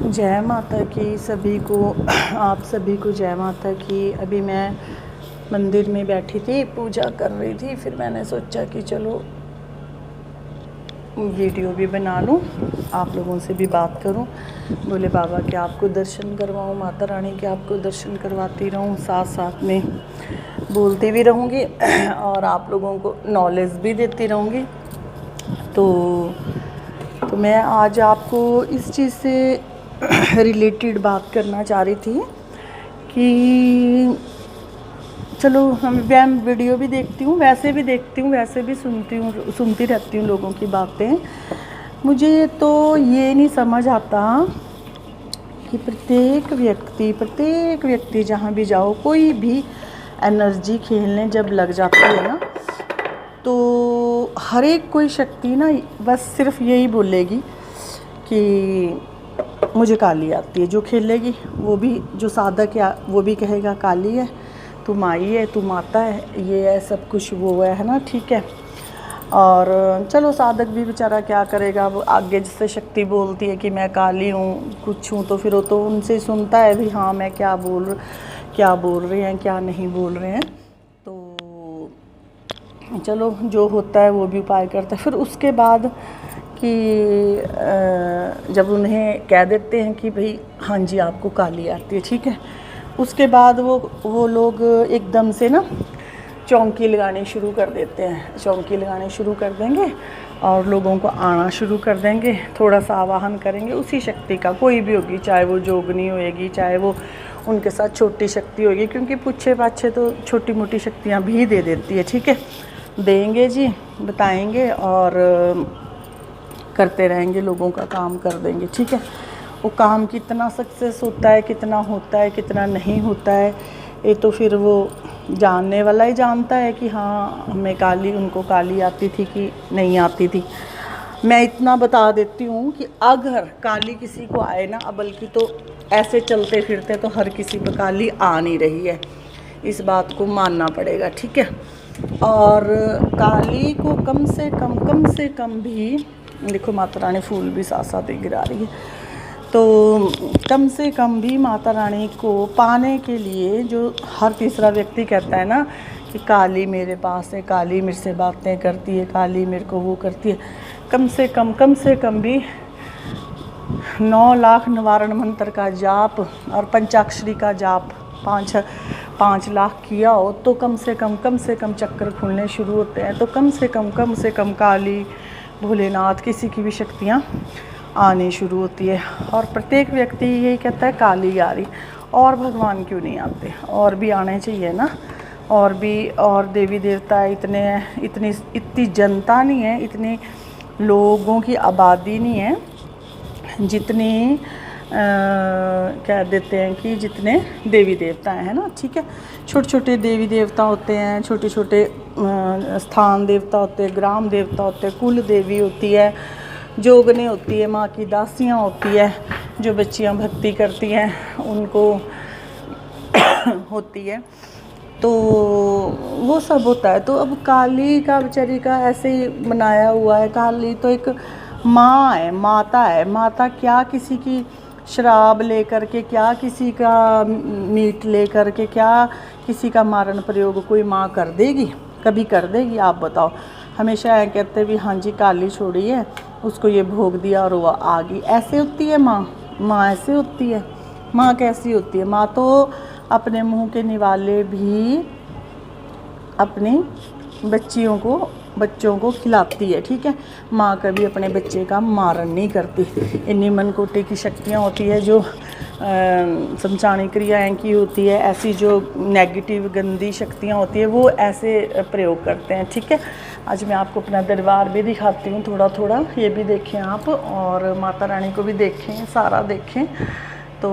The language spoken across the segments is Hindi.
जय माता की सभी को। आप सभी को जय माता की। अभी मैं मंदिर में बैठी थी, पूजा कर रही थी, फिर मैंने सोचा कि चलो वीडियो भी बना लूं, आप लोगों से भी बात करूं। बोले बाबा के आपको दर्शन करवाऊं, माता रानी के आपको दर्शन करवाती रहूं, साथ साथ में बोलती भी रहूंगी और आप लोगों को नॉलेज भी देती रहूंगी। तो मैं आज आपको इस चीज़ से रिलेटेड बात करना चाह रही थी कि चलो मैं वीडियो भी देखती हूँ, वैसे भी देखती हूँ, वैसे भी सुनती रहती हूँ लोगों की बातें। मुझे तो ये नहीं समझ आता कि प्रत्येक व्यक्ति जहाँ भी जाओ, कोई भी एनर्जी खेलने जब लग जाती है ना, तो हर एक कोई शक्ति ना बस सिर्फ यही बोलेगी कि मुझे काली आती है। जो खेलेगी वो भी, जो साधक है वो भी कहेगा काली है, तू माई है, तू माता है, ये है सब कुछ, वो है ना, ठीक है। और चलो साधक भी बेचारा क्या करेगा, वो आगे जिससे शक्ति बोलती है कि मैं काली हूँ, कुछ हूँ, तो फिर वो तो उनसे सुनता है भी, हाँ मैं क्या बोल रहे हैं, क्या नहीं बोल रहे हैं। तो चलो जो होता है वो भी उपाय करता है। फिर उसके बाद कि जब उन्हें कह देते हैं कि भाई हाँ जी आपको काली आती है, ठीक है, उसके बाद वो लोग एकदम से ना चौंकी लगानी शुरू कर देते हैं, चौंकी लगानी शुरू कर देंगे और लोगों को आना शुरू कर देंगे। थोड़ा सा आवाहन करेंगे उसी शक्ति का, कोई भी होगी, चाहे वो जोगनी होएगी, चाहे वो उनके साथ छोटी शक्ति होगी, क्योंकि पूछे पाछे तो छोटी मोटी शक्तियाँ भी दे देती है, ठीक है। देंगे जी, बताएंगे और करते रहेंगे, लोगों का काम कर देंगे, ठीक है। वो काम कितना सक्सेस होता है, कितना नहीं होता है, ये तो फिर वो जानने वाला ही जानता है कि हाँ हमें उनको काली आती थी कि नहीं आती थी। मैं इतना बता देती हूँ कि अगर काली किसी को आए ना, बल्कि तो ऐसे चलते फिरते तो हर किसी पर काली आ नहीं रही है, इस बात को मानना पड़ेगा, ठीक है। और काली को कम से कम भी, देखो माता रानी फूल भी साथ साथ गिरा रही है, तो कम से कम भी माता रानी को पाने के लिए, जो हर तीसरा व्यक्ति कहता है ना कि काली मेरे पास है, काली मेरे से बातें करती है, काली मेरे को वो करती है, कम से कम भी 9 लाख निवारण मंत्र का जाप और पंचाक्षरी का जाप 5 लाख किया हो तो कम से कम चक्कर खुलने शुरू होते हैं। तो कम से कम काली, भोलेनाथ, किसी की भी शक्तियाँ आनी शुरू होती है। और प्रत्येक व्यक्ति यही कहता है काली आ रही, और भगवान क्यों नहीं आते, और भी आने चाहिए ना, और भी, और देवी देवता इतनी जनता नहीं है, इतने लोगों की आबादी नहीं है जितनी कह देते हैं कि जितने देवी देवता हैं ना, ठीक है। छोटे देवी देवता होते हैं, छोटे स्थान देवता होते हैं, ग्राम देवता होते हैं, कुल देवी होती है, जोगने होती है, माँ की दासियाँ होती है, जो बच्चियाँ भक्ति करती हैं उनको होती है, तो वो सब होता है। तो अब काली का बेचारी का ऐसे ही बनाया हुआ है। काली तो एक माँ है, माता है। माता क्या किसी की शराब लेकर के, क्या किसी का मीट लेकर के, क्या किसी का मारण प्रयोग कोई माँ कर देगी? कभी कर देगी? आप बताओ। हमेशा ऐ कहते भी हाँ जी काली छोड़ी है, उसको ये भोग दिया और वो आ गई। ऐसे होती है माँ ऐसे होती है? माँ कैसी होती है? माँ तो अपने मुंह के निवाले भी अपनी बच्चों को खिलाती है, ठीक है। माँ कभी अपने बच्चे का मारण नहीं करती। इन्हीं मन कोटि की शक्तियाँ होती है जो समचाणी क्रियाएँ की होती है, ऐसी जो नेगेटिव गंदी शक्तियाँ होती है वो ऐसे प्रयोग करते हैं, ठीक है। आज मैं आपको अपना दरबार भी दिखाती हूँ थोड़ा, ये भी देखें आप, और माता रानी को भी देखें, सारा देखें। तो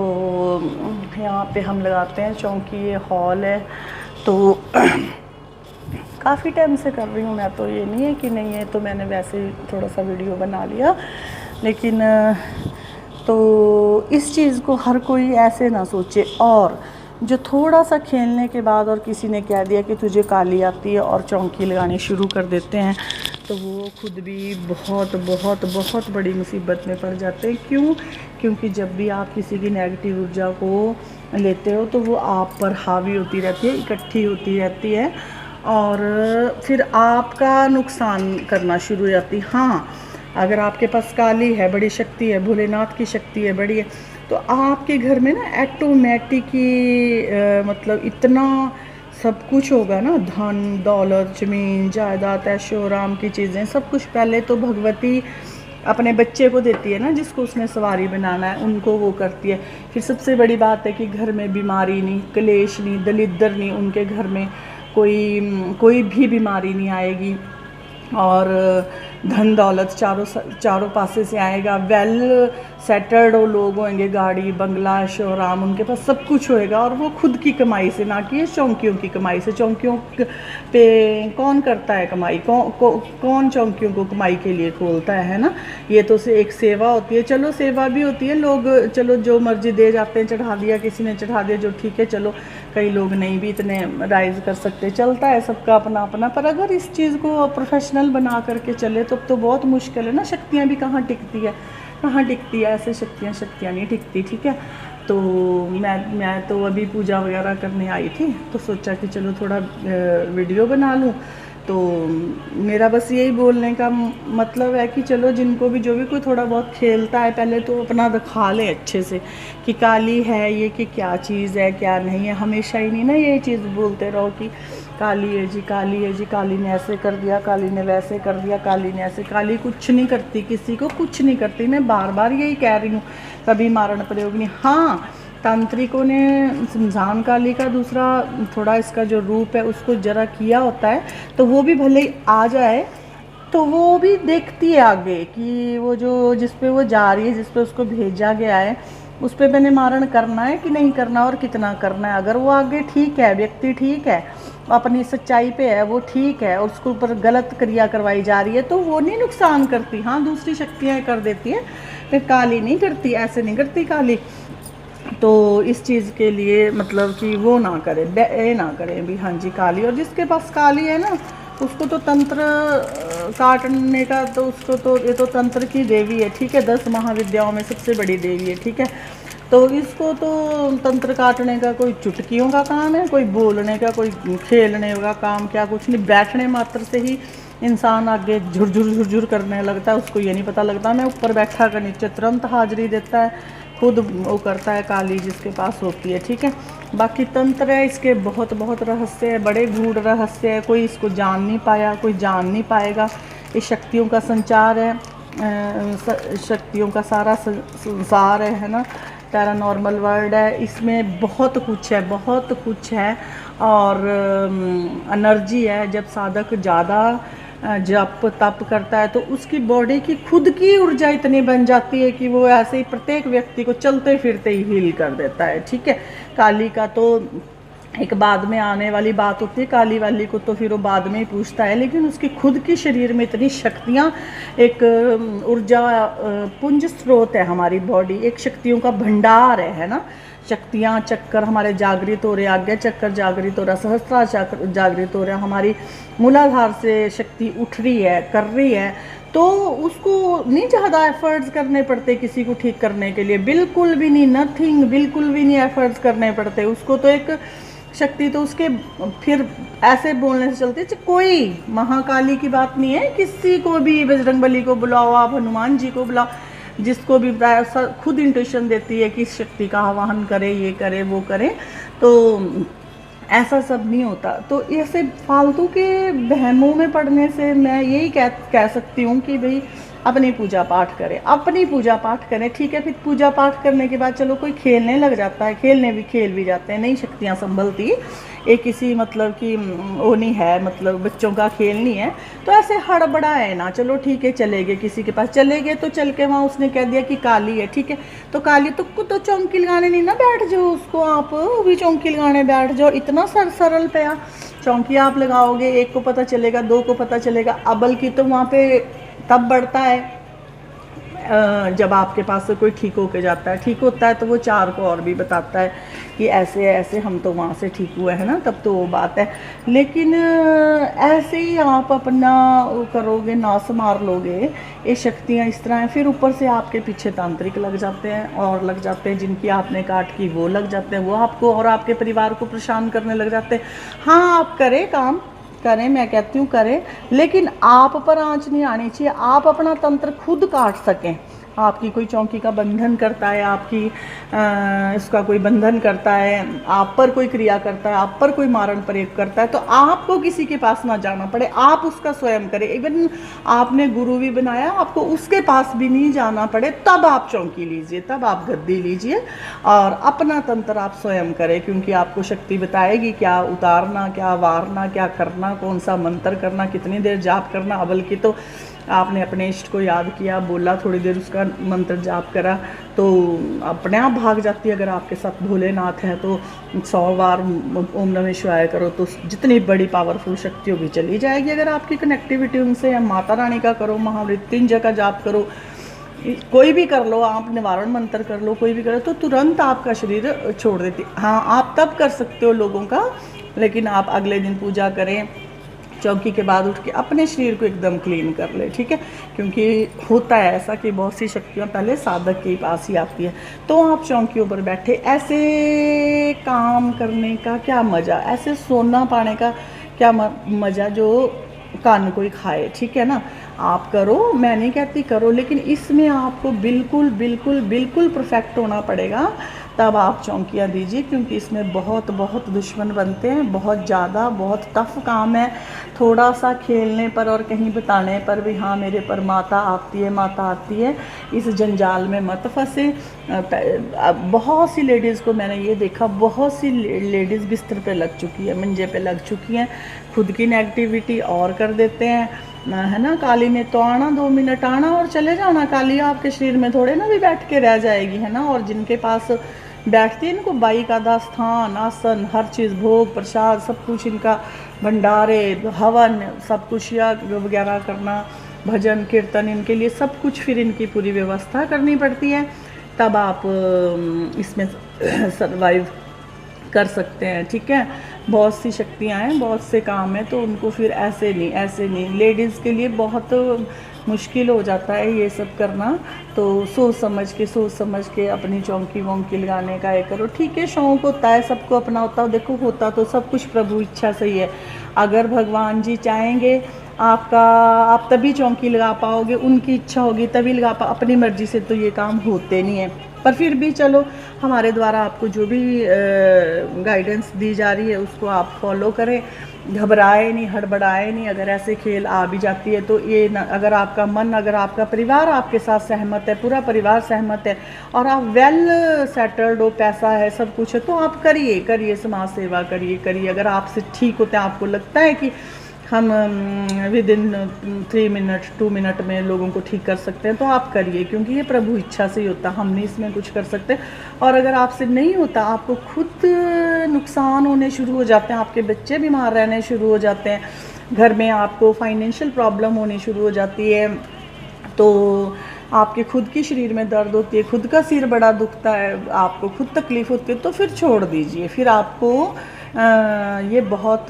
यहाँ पे हम लगाते हैं चौकी, ये हॉल है। तो काफ़ी टाइम से कर रही हूँ मैं, तो ये नहीं है कि नहीं है, तो मैंने वैसे ही थोड़ा सा वीडियो बना लिया। लेकिन तो इस चीज़ को हर कोई ऐसे ना सोचे, और जो थोड़ा सा खेलने के बाद और किसी ने कह दिया कि तुझे काली आती है और चौकी लगानी शुरू कर देते हैं, तो वो खुद भी बहुत बहुत बहुत बड़ी मुसीबत में पड़ जाते हैं। क्यों? क्योंकि जब भी आप किसी की नेगेटिव ऊर्जा को लेते हो तो वो आप पर हावी होती रहती है, इकट्ठी होती रहती है और फिर आपका नुकसान करना शुरू हो जाती है। हाँ, अगर आपके पास काली है, बड़ी शक्ति है, भोलेनाथ की शक्ति है, बड़ी है, तो आपके घर में ना ऑटोमेटिक ही मतलब इतना सब कुछ होगा ना, धन दौलत, ज़मीन जायदाद, ऐशो आराम की चीज़ें, सब कुछ पहले तो भगवती अपने बच्चे को देती है ना, जिसको उसने सवारी बनाना है, उनको वो करती है। फिर सबसे बड़ी बात है कि घर में बीमारी नहीं, क्लेश नहीं, दलिद्र नहीं, उनके घर में कोई भी बीमारी नहीं आएगी और धन दौलत चारों पासे से आएगा। वेल सेटल्ड लोग होंगे, गाड़ी बंगला ऐशो-आराम, उनके पास सब कुछ होएगा और वो खुद की कमाई से, ना कि चौंकियों की कमाई से। चौंकियों पे कौन करता है कमाई? कौन चौंकियों को कमाई के लिए खोलता है ना? ये तो से एक सेवा होती है। चलो सेवा भी होती है, लोग चलो जो मर्जी दे जाते हैं, चढ़ा दिया किसी ने, चढ़ा दिया, जो ठीक है, चलो कई लोग नहीं भी इतने राइज़ कर सकते, चलता है सबका अपना अपना। पर अगर इस चीज़ को प्रोफेशनल बना करके चले तो बहुत मुश्किल है ना। शक्तियाँ भी कहाँ टिकती है, कहाँ टिकती है ऐसे शक्तियाँ नहीं टिकती, ठीक है। तो मैं तो अभी पूजा वगैरह करने आई थी, तो सोचा कि चलो थोड़ा वीडियो बना लूँ। तो मेरा बस यही बोलने का मतलब है कि चलो जिनको भी, जो भी कोई थोड़ा बहुत खेलता है, पहले तो अपना दिखा ले अच्छे से कि काली है ये, कि क्या चीज़ है क्या नहीं है। हमेशा ही नहीं ना ये चीज़ बोलते रहो कि काली है जी, काली है जी, काली ने ऐसे कर दिया, काली ने वैसे कर दिया, काली ने ऐसे। काली कुछ नहीं करती, किसी को कुछ नहीं करती। मैं बार बार यही कह रही हूँ, कभी मारण प्रयोग नहीं। हाँ, तांत्रिकों ने शमशान काली का दूसरा थोड़ा इसका जो रूप है उसको जरा किया होता है, तो वो भी भले ही आ जाए तो वो भी देखती है आगे कि वो जो जिस पे वो जा रही है, जिस पे उसको भेजा गया है, उस पे मैंने मारण करना है कि नहीं करना और कितना करना है। अगर वो आगे ठीक है, व्यक्ति ठीक है, अपनी सच्चाई पे है, वो ठीक है, और उसके ऊपर गलत क्रिया करवाई जा रही है, तो वो नहीं नुकसान करती। हाँ, दूसरी शक्तियाँ कर देती है, फिर काली नहीं करती, ऐसे नहीं करती काली। तो इस चीज़ के लिए मतलब कि वो ना करे, ये ना करें भी। हाँ जी, काली, और जिसके पास काली है ना, उसको तो तंत्र काटने का, तो उसको तो ये तो तंत्र की देवी है, ठीक है, 10 महाविद्याओं में सबसे बड़ी देवी है, ठीक है। तो इसको तो तंत्र काटने का कोई चुटकियों का काम है, कोई बोलने का, कोई खेलने का काम, क्या कुछ नहीं। बैठने मात्र से ही इंसान आगे झुरझुर झुरझुर करने लगता है, उसको ये नहीं पता लगता मैं ऊपर बैठा कर नीचे तुरंत हाजिरी देता है, खुद वो करता है काली जिसके पास होती है, ठीक है। बाकी तंत्र है, इसके बहुत बहुत रहस्य है, बड़े गूढ़ रहस्य है, कोई इसको जान नहीं पाया, कोई जान नहीं पाएगा। ये शक्तियों का संचार है, शक्तियों का सारा संसार है ना, पैरानॉर्मल वर्ल्ड है, इसमें बहुत कुछ है, बहुत कुछ है। और एनर्जी है, जब साधक ज़्यादा जप तप करता है तो उसकी बॉडी की खुद की ऊर्जा इतनी बन जाती है कि वो ऐसे ही प्रत्येक व्यक्ति को चलते फिरते ही हील कर देता है, ठीक है। काली का तो एक बाद में आने वाली बात होती है, काली वाली को तो फिर वो बाद में ही पूछता है, लेकिन उसकी खुद की शरीर में इतनी शक्तियाँ, एक ऊर्जा पुंज स्रोत है हमारी बॉडी, एक शक्तियों का भंडार है ना। शक्तियाँ, चक्कर हमारे जागृत हो रहे, आज्ञा चक्कर जागृत हो रहा, सहस्त्रार चक्र जागृत हो रहा, हमारी मूलाधार से शक्ति उठ रही है, कर रही है, तो उसको नहीं ज़्यादा एफर्ट्स करने पड़ते किसी को ठीक करने के लिए, बिल्कुल भी नहीं, नथिंग, बिल्कुल भी नहीं एफर्ट्स करने पड़ते उसको। तो एक शक्ति तो उसके फिर ऐसे बोलने से चलती है, कोई महाकाली की बात नहीं है, किसी को भी, बजरंगबली को बुलाओ, आप हनुमान जी को बुलाओ, जिसको भी खुद इंट्यूशन देती है कि शक्ति का आवाहन करे, ये करे वो करे, तो ऐसा सब नहीं होता। तो ऐसे फालतू के बहमों में पढ़ने से मैं यही कह सकती हूँ कि भाई अपनी पूजा पाठ करें, अपनी पूजा पाठ करें, ठीक है। फिर पूजा पाठ करने के बाद चलो कोई खेलने लग जाता है, खेल भी जाते हैं, नई शक्तियाँ संभलती, एक किसी मतलब कि वो नहीं है, मतलब बच्चों का खेल नहीं है, तो ऐसे हड़बड़ा है ना, चलो ठीक है, चले गए किसी के पास, चले गए तो चल के वहाँ उसने कह दिया कि काली है, ठीक है, तो काली तो चौंकी लगाने नहीं ना बैठ जाओ, उसको आप भी चौंकी लगाने बैठ जाओ, इतना सरल पे चौंकी आप लगाओगे, एक को पता चलेगा, दो को पता चलेगा, अबल की तो वहाँ पे तब बढ़ता है, जब आपके पास से कोई ठीक होके जाता है, ठीक होता है तो वो 4 को और भी बताता है कि ऐसे ऐसे हम तो वहाँ से ठीक हुए हैं ना, तब तो वो बात है। लेकिन ऐसे ही आप अपना वो करोगे, नास मार लोगे, ये शक्तियाँ इस तरह हैं। फिर ऊपर से आपके पीछे तांत्रिक लग जाते हैं और लग जाते हैं, जिनकी आपने काट की वो लग जाते हैं, वो आपको और आपके परिवार को परेशान करने लग जाते हैं। हाँ, आप करें, काम करें, मैं कहती हूँ करें, लेकिन आप पर आंच नहीं आनी चाहिए। आप अपना तंत्र खुद काट सकें। आपकी कोई चौकी का बंधन करता है, आपकी इसका कोई बंधन करता है, आप पर कोई क्रिया करता है, आप पर कोई मारण प्रयोग करता है, तो आपको किसी के पास ना जाना पड़े, आप उसका स्वयं करें। इवन आपने गुरु भी बनाया, आपको उसके पास भी नहीं जाना पड़े, तब आप चौकी लीजिए, तब आप गद्दी लीजिए और अपना तंत्र आप स्वयं करें, क्योंकि आपको शक्ति बताएगी क्या उतारना, क्या वारना, क्या करना, कौन सा मंत्र करना, कितनी देर जाप करना। बल्कि तो आपने अपने इष्ट को याद किया, बोला, थोड़ी देर उसका मंत्र जाप करा तो अपने आप भाग जाती है। अगर आपके साथ भोलेनाथ है तो 100 बार ओम नमः शिवाय करो तो जितनी बड़ी पावरफुल शक्ति होगी चली जाएगी। अगर आपकी कनेक्टिविटी उनसे है, माता रानी का करो, महामृत्युंजय का जाप करो, कोई भी कर लो, आप निवारण मंत्र कर लो, कोई भी करो, तो तुरंत आपका शरीर छोड़ देती। हाँ, आप तब कर सकते हो लोगों का, लेकिन आप अगले दिन पूजा करें, चौकी के बाद उठ के अपने शरीर को एकदम क्लीन कर ले, ठीक है। क्योंकि होता है ऐसा कि बहुत सी शक्तियाँ पहले साधक के पास ही आती है। तो आप चौकियों पर बैठे ऐसे काम करने का क्या मज़ा, ऐसे सोना पाने का क्या मज़ा जो कान कोई खाए, ठीक है ना। आप करो, मैं नहीं कहती करो, लेकिन इसमें आपको बिल्कुल बिल्कुल बिल्कुल परफेक्ट होना पड़ेगा, तब आप चौकियाँ दीजिए। क्योंकि इसमें बहुत बहुत दुश्मन बनते हैं, बहुत ज़्यादा, बहुत टफ काम है। थोड़ा सा खेलने पर और कहीं बताने पर भी हाँ मेरे पर माता आती है, माता आती है, इस जंजाल में मत फंसे। बहुत सी लेडीज़ को मैंने ये देखा, बहुत सी लेडीज़ बिस्तर पे लग चुकी है, मंजे पे लग चुकी हैं, खुद की नेगेटिविटी और कर देते हैं, है ना। काली ने तो आना, 2 मिनट आना और चले जाना। काली आपके शरीर में थोड़े ना भी बैठ के रह जाएगी, है ना। और जिनके पास बैठती है, इनको बाई का दास्थान, आसन, हर चीज़, भोग प्रसाद, सब कुछ इनका, भंडारे, हवन, सब कुछ याग वगैरह करना, भजन कीर्तन, इनके लिए सब कुछ फिर इनकी पूरी व्यवस्था करनी पड़ती है। तब आप इसमें सर्वाइव कर सकते हैं, ठीक है। बहुत सी शक्तियाँ हैं, बहुत से काम हैं, तो उनको फिर ऐसे नहीं लेडीज़ के लिए बहुत मुश्किल हो जाता है ये सब करना। तो सोच समझ के अपनी चौकी वोंकी लगाने का ये करो, ठीक है। शौक़ होता है, सबको अपना होता है। देखो, होता तो सब कुछ प्रभु इच्छा से ही है। अगर भगवान जी चाहेंगे आप तभी चौकी लगा पाओगे, उनकी इच्छा होगी तभी लगा अपनी मर्ज़ी से तो ये काम होते नहीं है। पर फिर भी चलो, हमारे द्वारा आपको जो भी गाइडेंस दी जा रही है उसको आप फॉलो करें, घबराए नहीं, हड़बड़ाए नहीं। अगर ऐसे खेल आ भी जाती है तो ये ना, अगर आपका मन, अगर आपका परिवार आपके साथ सहमत है, पूरा परिवार सहमत है और आप वेल सेटल्ड हो, पैसा है, सब कुछ है, तो आप करिए समाज सेवा करिए। अगर आपसे ठीक होते हैं, आपको लगता है कि हम विद इन 3 मिनट 2 मिनट में लोगों को ठीक कर सकते हैं, तो आप करिए, क्योंकि ये प्रभु इच्छा से ही होता, हम नहीं इसमें कुछ कर सकते। और अगर आपसे नहीं होता, आपको खुद नुकसान होने शुरू हो जाते हैं, आपके बच्चे बीमार रहने शुरू हो जाते हैं, घर में आपको फाइनेंशियल प्रॉब्लम होनी शुरू हो जाती है, तो आपके खुद की शरीर में दर्द होती है, खुद का सिर बड़ा दुखता है, आपको खुद तकलीफ़ होती है, तो फिर छोड़ दीजिए। फिर आपको ये बहुत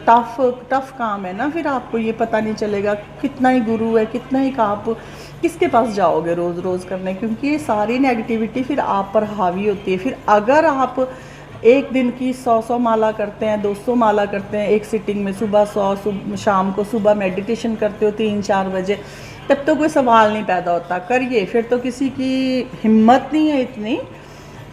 टफ काम है ना। फिर आपको ये पता नहीं चलेगा कितना ही गुरु है, कितना ही आप किसके पास जाओगे रोज़ करने, क्योंकि ये सारी नेगेटिविटी फिर आप पर हावी होती है। फिर अगर आप एक दिन की 100 माला करते हैं, 200 माला करते हैं एक सिटिंग में, सुबह 100, शाम को सुबह मेडिटेशन करते हो 3-4 बजे, तब तो कोई सवाल नहीं पैदा होता, करिए। फिर तो किसी की हिम्मत नहीं है इतनी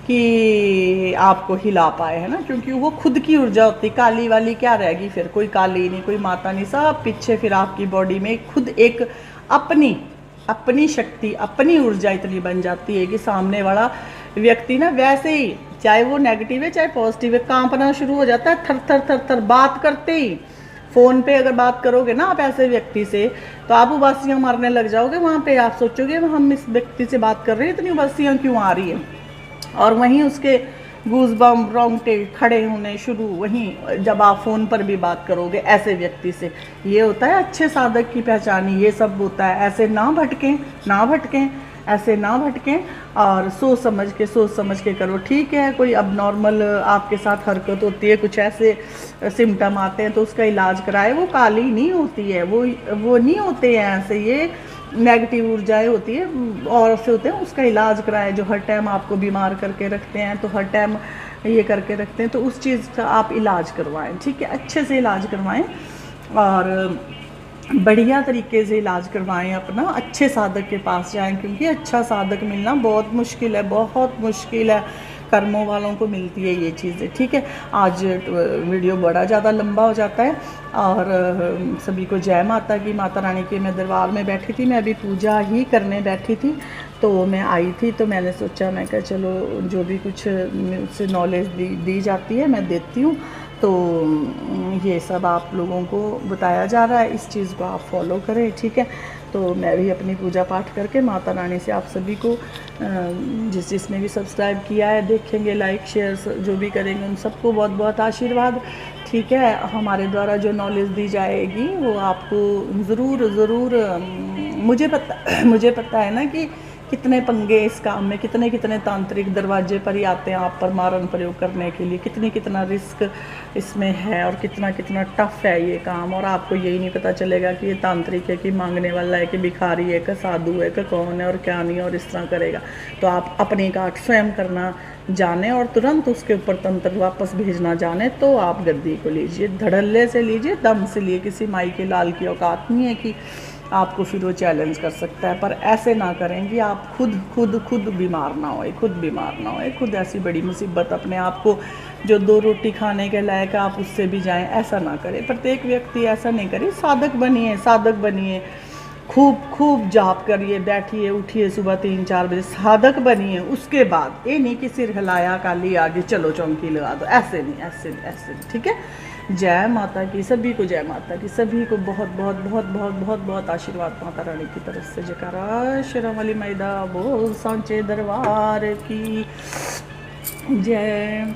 कि आपको हिला पाए, है ना, क्योंकि वो खुद की ऊर्जा होती। काली वाली क्या रहेगी फिर, कोई काली नहीं, कोई माता नहीं, सब पीछे फिर आपकी बॉडी में खुद एक अपनी शक्ति, अपनी ऊर्जा इतनी बन जाती है कि सामने वाला व्यक्ति ना वैसे ही, चाहे वो नेगेटिव है चाहे पॉजिटिव है, कांपना शुरू हो जाता है, थर बात करते ही। फ़ोन पे अगर बात करोगे ना आप ऐसे व्यक्ति से, तो आप उबासियाँ मारने लग जाओगे। वहाँ पे आप सोचोगे हम इस व्यक्ति से बात कर रहे हैं, इतनी उबासियाँ क्यों आ रही है। और वहीं उसके गूज बम रोंगटे खड़े होने शुरू वहीं जब आप फ़ोन पर भी बात करोगे ऐसे व्यक्ति से। ये होता है अच्छे साधक की पहचान, ये सब होता है। ऐसे ना भटकें, ना भटकें, ऐसे ना भटकें और सोच समझ के करो। ठीक है, कोई अब नॉर्मल आपके साथ हरकत होती है, कुछ ऐसे सिम्टम आते हैं तो उसका इलाज कराए। वो काली नहीं होती है, वो नहीं होते हैं ऐसे, ये नेगेटिव ऊर्जाएं होती है और से होते हैं। उसका इलाज कराएं। जो हर टाइम आपको बीमार करके रखते हैं तो हर टाइम ये करके रखते हैं तो उस चीज़ का आप इलाज करवाएं। ठीक है, अच्छे से इलाज करवाएं और बढ़िया तरीके से इलाज करवाएं अपना। अच्छे साधक के पास जाएं क्योंकि अच्छा साधक मिलना बहुत मुश्किल है, बहुत मुश्किल है। कर्मों वालों को मिलती है ये चीज़ें। ठीक है, आज वीडियो बड़ा ज़्यादा लंबा हो जाता है और सभी को जय माता की। माता रानी के मैं दरबार में बैठी थी, मैं अभी पूजा ही करने बैठी थी तो मैं आई थी तो मैंने सोचा, मैं कहा चलो जो भी कुछ मुझसे नॉलेज दी जाती है मैं देती हूँ। तो ये सब आप लोगों को बताया जा रहा है, इस चीज़ को आप फॉलो करें। ठीक है, तो मैं भी अपनी पूजा पाठ करके माता रानी से आप सभी को जिसने भी सब्सक्राइब किया है, देखेंगे, लाइक शेयर जो भी करेंगे उन सबको बहुत बहुत आशीर्वाद। ठीक है, हमारे द्वारा जो नॉलेज दी जाएगी वो आपको ज़रूर मुझे पता है ना कि कितने पंगे इस काम में, कितने तांत्रिक दरवाजे पर ही आते हैं आप पर मारण प्रयोग करने के लिए। कितना रिस्क इसमें है और कितना टफ है ये काम। और आपको यही नहीं पता चलेगा कि ये तांत्रिक है कि मांगने वाला है कि भिखारी है कि साधु है कि कौन है और क्या नहीं और इस तरह करेगा। तो आप अपनी काट स्वयं करना जाने और तुरंत उसके ऊपर तंत्र वापस भेजना जाने तो आप गद्दी को लीजिए, धड़ल्ले से लीजिए, दम से लिए। किसी माई के लाल की औकात नहीं है कि आपको फिर वो चैलेंज कर सकता है। पर ऐसे ना करें कि आप खुद बीमार ना होए, खुद ऐसी बड़ी मुसीबत अपने आप को जो 2 रोटी खाने के लायक आप उससे भी जाएं, ऐसा ना करें। प्रत्येक व्यक्ति ऐसा नहीं करे। साधक बनिए, खूब जाप करिए, बैठिए उठिए सुबह 3-4 बजे, साधक बनिए। उसके बाद ये नहीं कि सिर हिलाया काली आगे चलो चौंकी लगा दो, ऐसे नहीं। ठीक है, जय माता की, सभी को जय माता की, सभी को बहुत आशीर्वाद माता रानी की तरफ से। जयकारा शेरा वाली मैदा बोल सांचे दरबार की जय।